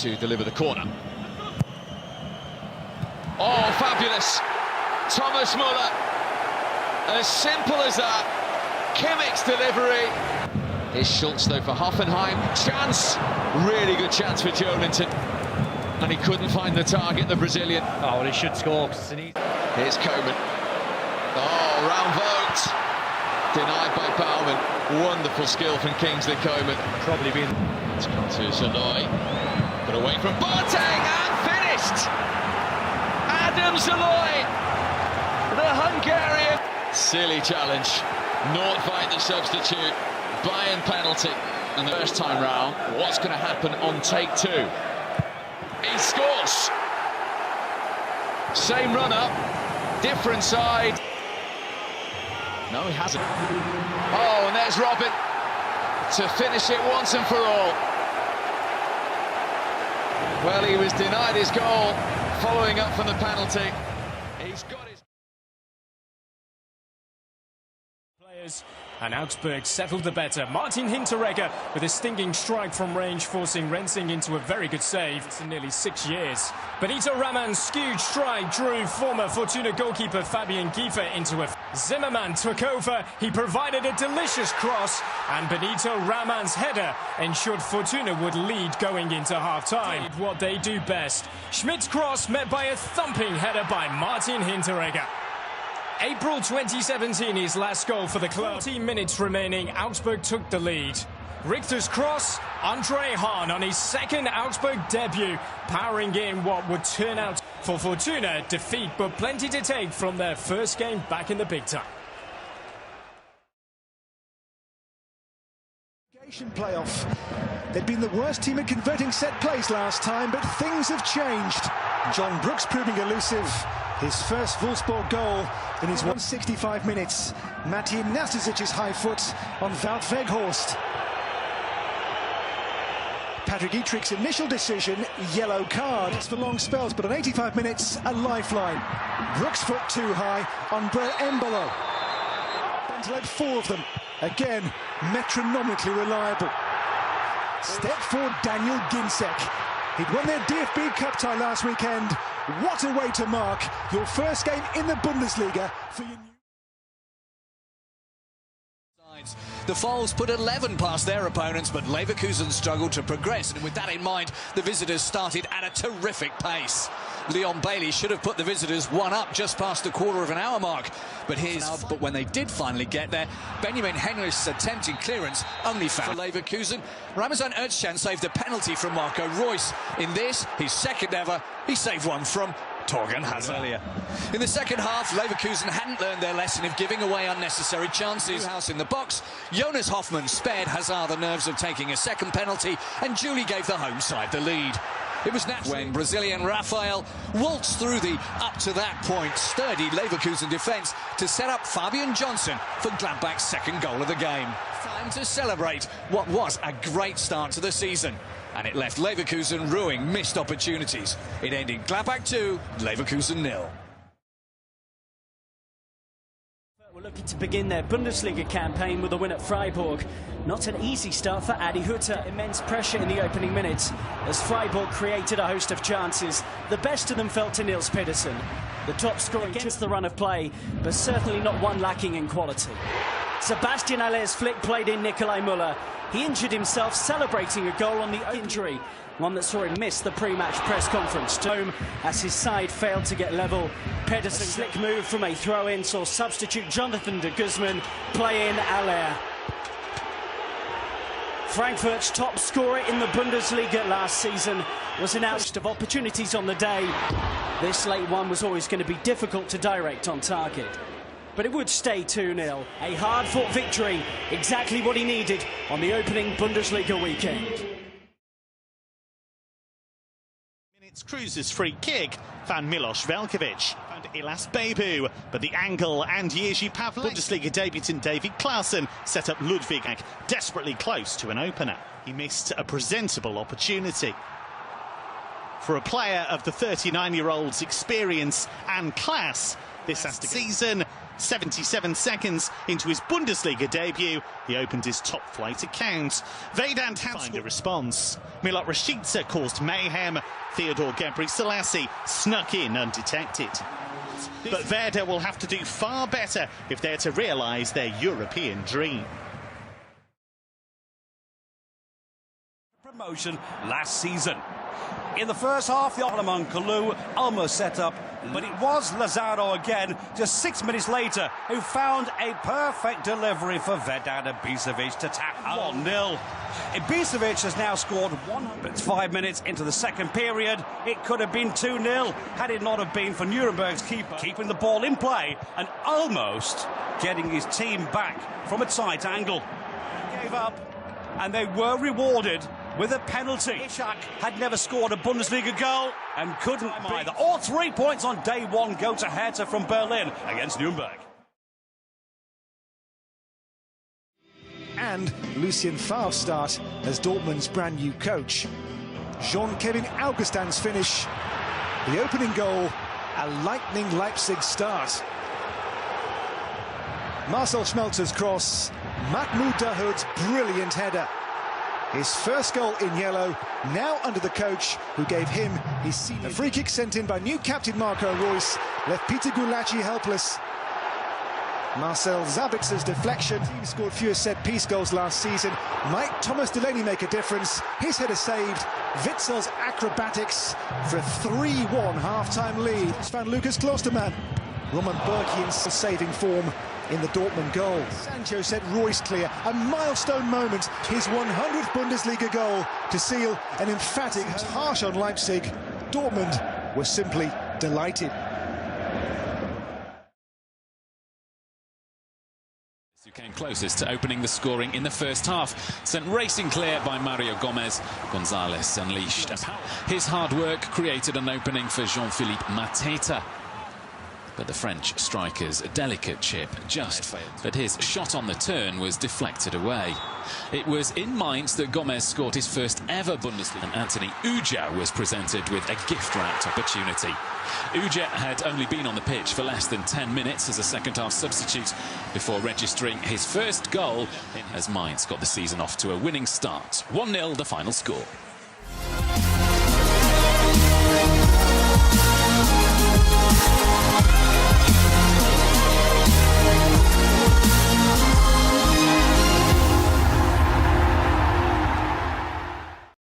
to deliver the corner. Oh, fabulous! Thomas Muller. As simple as that. Kimmich's delivery. Here's Schultz though for Hoffenheim. Chance! Really good chance for Joelinton. And he couldn't find the target, the Brazilian. Oh, well, he should score. Here's Coman. Oh, round vote. Denied by Baumann. Wonderful skill from Kingsley Coman. Probably been. It's come to Zaloy. But away from Boateng and finished! Adam Zaloy, the Hungarian. Silly challenge. Nordtveit the substitute. Bayern penalty. And the first time round, what's going to happen on take two? He scores! Same run-up, different side. No, he hasn't. Oh, and there's Robin to finish it once and for all. Well, he was denied his goal following up from the penalty. He's got his... Players. And Augsburg settled the better. Martin Hinteregger with a stinging strike from range, forcing Rensing into a very good save. It's in nearly 6 years. Benito Raman's skewed strike drew former Fortuna goalkeeper Fabian Kiefer into a... Zimmerman took over. He provided a delicious cross, and Benito Raman's header ensured Fortuna would lead going into half-time. What they do best. Schmidt's cross met by a thumping header by Martin Hinteregger. April 2017, his last goal for the club. 14 minutes remaining, Augsburg took the lead. Richter's cross, Andre Hahn on his second Augsburg debut, powering in what would turn out for Fortuna defeat, but plenty to take from their first game back in the big time. Playoff. They'd been the worst team at converting set plays last time, but things have changed. John Brooks proving elusive. His first Wolfsburg goal in his 165 minutes. Matin Nasticic's high foot on Wout Weghorst. Patrick Etrich's initial decision, yellow card. It's for long spells, but on 85 minutes, a lifeline. Brooks' foot too high on Brett Embolo. Bent led 4 of them. Again, metronomically reliable. Step forward, Daniel Ginczek. He'd won their DFB Cup tie last weekend. What a way to mark your first game in the Bundesliga for your new... The Foles put 11 past their opponents, but Leverkusen struggled to progress, and with that in mind, the visitors started at a terrific pace. Leon Bailey should have put the visitors one up just past the quarter of an hour mark, but when they did finally get there, Benjamin Henrich's attempted clearance only found for Leverkusen. Ramazan Özcan saved a penalty from Marco Reus. In this, his second ever, he saved one from Torgan Hazard. In the second half, Leverkusen hadn't learned their lesson of giving away unnecessary chances. House in the box, Jonas Hoffmann spared Hazard the nerves of taking a second penalty, and Julie gave the home side the lead. It was natural when Brazilian Rafael waltzed through the up-to-that-point sturdy Leverkusen defence to set up Fabian Johnson for Gladbach's second goal of the game. Time to celebrate what was a great start to the season. And it left Leverkusen ruining missed opportunities. It ended Gladbach 2, Leverkusen 0. We're looking to begin their Bundesliga campaign with a win at Freiburg. Not an easy start for Adi Hütter. Immense pressure in the opening minutes as Freiburg created a host of chances. The best of them fell to Nils Pedersen. The top scorer against the run of play, but certainly not one lacking in quality. Sebastian Aller's flick played in Nikolai Müller. He injured himself celebrating a goal on the injury, one that saw him miss the pre-match press conference. Home as his side failed to get level. Pedersen's slick move from a throw-in saw substitute Jonathan de Guzman play in Aller. Frankfurt's top scorer in the Bundesliga last season was announced of opportunities on the day. This late one was always going to be difficult to direct on target, but it would stay 2-0. A hard-fought victory, exactly what he needed on the opening Bundesliga weekend. It's Cruz's free kick found Milos Veljkovic, found Ilas Bebu, but the angle and Jerzy Pavlik. Bundesliga debutant David Klaassen set up Ludwig desperately close to an opener. He missed a presentable opportunity. For a player of the 39-year-old's experience and class, this season, 77 seconds into his Bundesliga debut, he opened his top-flight account. Vedat had to find a response. Milot Rashica caused mayhem. Theodore Gebrselassie snuck in undetected. But Werder will have to do far better if they're to realise their European dream. Promotion last season. In the first half, the Ottoman Kalu almost set up, but it was Lazaro again, just 6 minutes later, who found a perfect delivery for Vedat Ibisevic to tap 1-0. Ibisevic has now scored 5 minutes into the second period. It could have been 2-0 had it not have been for Nuremberg's keeper keeping the ball in play and almost getting his team back from a tight angle. They gave up, and they were rewarded with a penalty. Ishak had never scored a Bundesliga goal and couldn't either. All 3 points on day one go to Hertha from Berlin against Nuremberg. And Lucien Favre's start as Dortmund's brand new coach. Jean-Kevin Augustin's finish. The opening goal, a lightning Leipzig start. Marcel Schmelzer's cross, Mahmoud Dahoud's brilliant header. His first goal in yellow, now under the coach who gave him his senior. A free kick sent in by new captain Marco Reus left Peter Golashi helpless. Marcel Sabitzer's deflection. Team scored fewer set-piece goals last season. Might Thomas Delaney make a difference? His header saved. Witzel's acrobatics for a 3-1 half-time lead. It's found Lucas Klostermann. Roman Bürki in saving form in the Dortmund goal. Sancho set Reus clear, a milestone moment, his 100th Bundesliga goal to seal an emphatic, harsh on Leipzig. Dortmund were simply delighted. Who came closest to opening the scoring in the first half. Sent racing clear by Mario Gomez. Gonzalez unleashed. His hard work created an opening for Jean-Philippe Mateta. But the French striker's delicate chip just failed. But his shot on the turn was deflected away. It was in Mainz that Gomez scored his first ever Bundesliga. And Anthony Uja was presented with a gift-wrapped opportunity. Uja had only been on the pitch for less than 10 minutes as a second-half substitute before registering his first goal as Mainz got the season off to a winning start. 1-0 the final score.